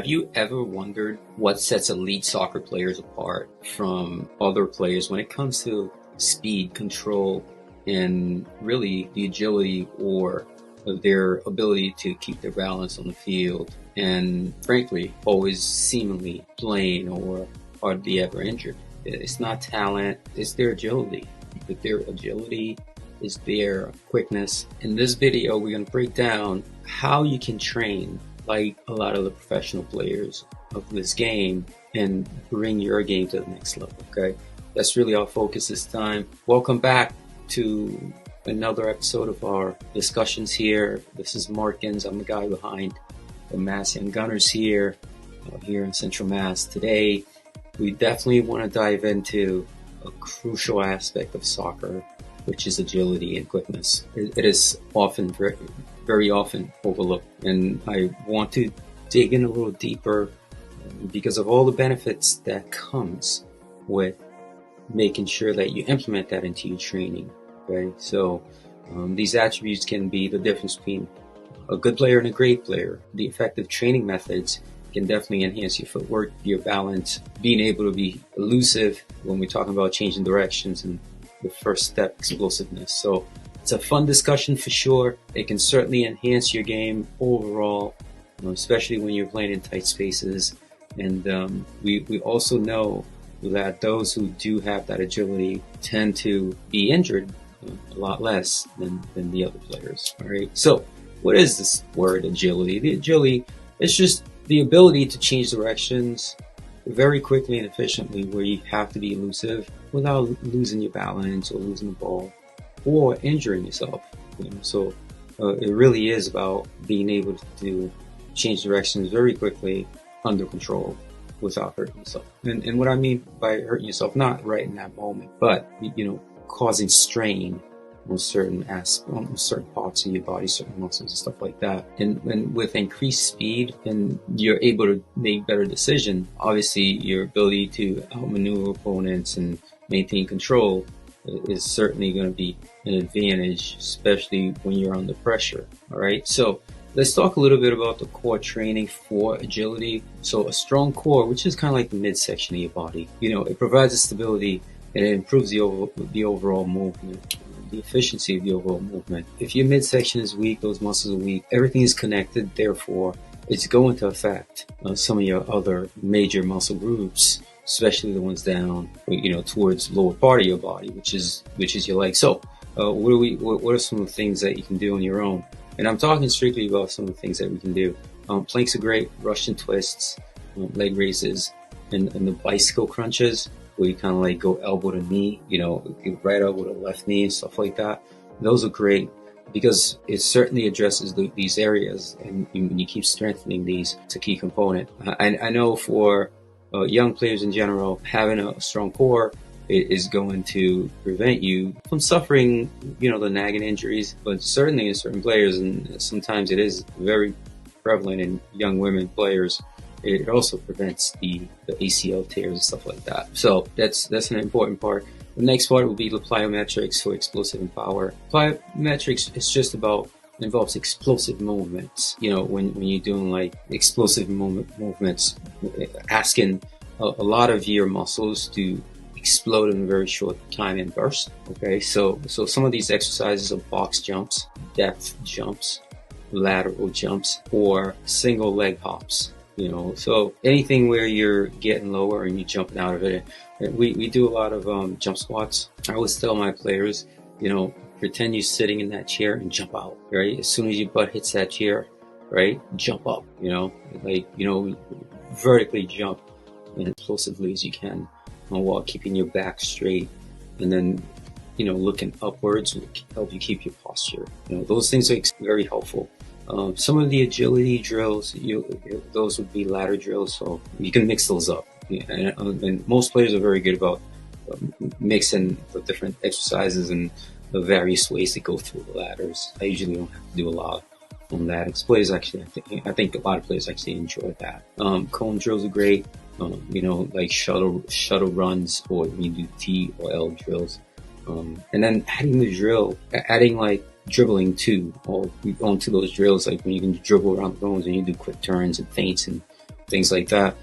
Have you ever wondered what sets elite soccer players apart from other players when it comes to speed, control, and really the agility or their ability to keep their balance on the field and frankly always seemingly playing or hardly ever injured? It's not talent, it's their agility. With their agility is their quickness. In this video, we're going to break down how you can train like a lot of the professional players of this game and bring your game to the next level. Okay, that's really our focus this time. Welcome back to another episode of our discussions here. This is Markens. I'm the guy behind the mygunners here in Central Mass. Today we definitely want to dive into a crucial aspect of soccer, which is agility and quickness. It is often very often overlooked, and I want to dig in a little deeper because of all the benefits that comes with making sure that you implement that into your training. Okay, so these attributes can be the difference between a good player and a great player. The effective training methods can definitely enhance your footwork, your balance, being able to be elusive when we're talking about changing directions, and the first step, explosiveness. So it's a fun discussion for sure. It can certainly enhance your game overall, especially when you're playing in tight spaces. And we also know that those who do have that agility tend to be injured a lot less than the other players. All right. So what is this word agility? The agility is just the ability to change directions very quickly and efficiently, where you have to be elusive without losing your balance or losing the ball or injuring yourself. So it really is about being able to change directions very quickly under control without hurting yourself. And what I mean by hurting yourself, not right in that moment, but causing strain on certain parts of your body, certain muscles and stuff like that. And with increased speed, and you're able to make better decisions. Obviously, your ability to outmaneuver opponents and maintain control is certainly going to be an advantage, especially when you're under pressure. All right, so let's talk a little bit about the core training for agility. So a strong core, which is kind of like the midsection of your body, it provides a stability and it improves the overall movement, the efficiency of the overall movement. If your midsection is weak, those muscles are weak, everything is connected, therefore it's going to affect some of your other major muscle groups, especially the ones down, towards lower part of your body, which is your legs. So what are some of the things that you can do on your own? And I'm talking strictly about some of the things that we can do. Planks are great, Russian twists, leg raises, and the bicycle crunches, where you kind of like go elbow to knee, right elbow to left knee and stuff like that. Those are great because it certainly addresses these areas, and you keep strengthening these. It's a key component. I know for young players in general, having a strong core is going to prevent you from suffering, the nagging injuries, but certainly in certain players, and sometimes it is very prevalent in young women players, it also prevents the ACL tears and stuff like that. So that's an important part. The next part will be the plyometrics for explosive and power. Plyometrics is just involves explosive movements. When you're doing like explosive movements, asking a lot of your muscles to explode in a very short time and burst. Okay, so some of these exercises are box jumps, depth jumps, lateral jumps, or single leg hops. So anything where you're getting lower and you're jumping out of it. We do a lot of jump squats. I always tell my players, pretend you're sitting in that chair and jump out, right? As soon as your butt hits that chair, right, jump up, vertically jump as explosively as you can while keeping your back straight. And then, looking upwards will help you keep your posture. Those things are very helpful. Some of the agility drills, those would be ladder drills, so you can mix those up. And most players are very good about mixing the different exercises and the various ways to go through the ladders. I usually don't have to do a lot on that. Players actually, I think a lot of players actually enjoy that. Cone drills are great. Like shuttle runs, or you do T or L drills. And then adding like dribbling too, or onto those drills, like when you can dribble around the bones and you do quick turns and feints and things like that.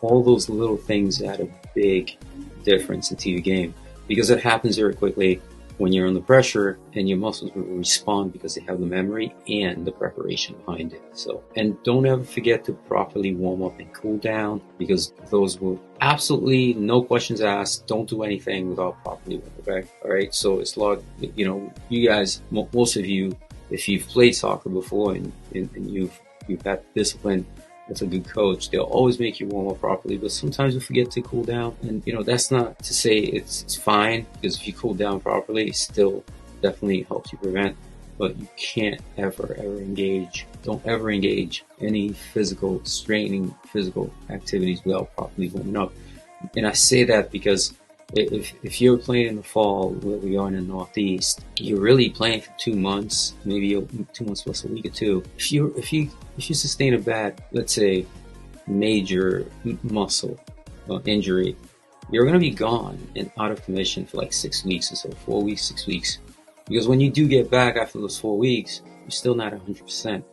All those little things add a big difference into your game, because it happens very quickly when you're under pressure, and your muscles will respond because they have the memory and the preparation behind it. So, and don't ever forget to properly warm up and cool down, because those will absolutely, no questions asked, don't do anything without properly warming up, okay? All right, so it's like, you guys, most of you, if you've played soccer before and you've had discipline with a good coach, they'll always make you warm up properly, but sometimes you forget to cool down. And that's not to say it's fine, because if you cool down properly, it still definitely helps you prevent. But you can't ever don't ever engage any physical activities without properly warming up. And I say that because if you're playing in the fall, where we are in the Northeast, you're really playing for 2 months, maybe 2 months plus a week or two. If you sustain a bad, let's say, major muscle injury, you're going to be gone and out of commission for like 6 weeks or so, 4 weeks, 6 weeks. Because when you do get back after those 4 weeks, you're still not 100%.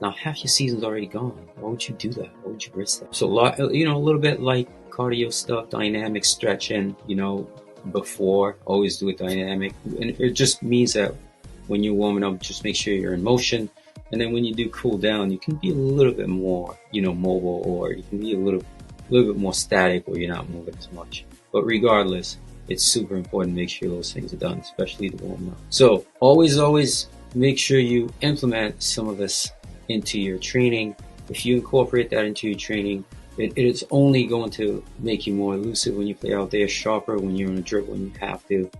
Now, half your season's already gone. Why would you do that? Why would you risk that? So, a little bit like cardio stuff, dynamic stretching, before, always do it dynamic. And it just means that when you're warming up, just make sure you're in motion. And then when you do cool down, you can be a little bit more, mobile, or you can be a little bit more static, where you're not moving as much. But regardless, it's super important to make sure those things are done, especially the warming up. So always make sure you implement some of this into your training. If you incorporate that into your training, it is only going to make you more elusive when you play out there, sharper when you're on a dribble, when you have to,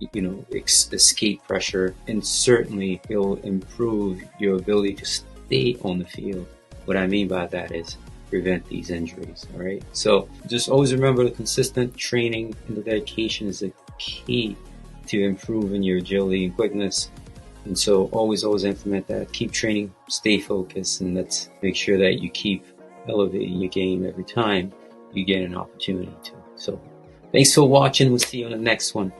escape pressure, and certainly it'll improve your ability to stay on the field. What I mean by that is prevent these injuries, all right? So just always remember, the consistent training and the dedication is the key to improving your agility and quickness. And so always implement that. Keep training, stay focused, and let's make sure that you keep elevating your game every time you get an opportunity to. So thanks for watching. We'll see you on the next one.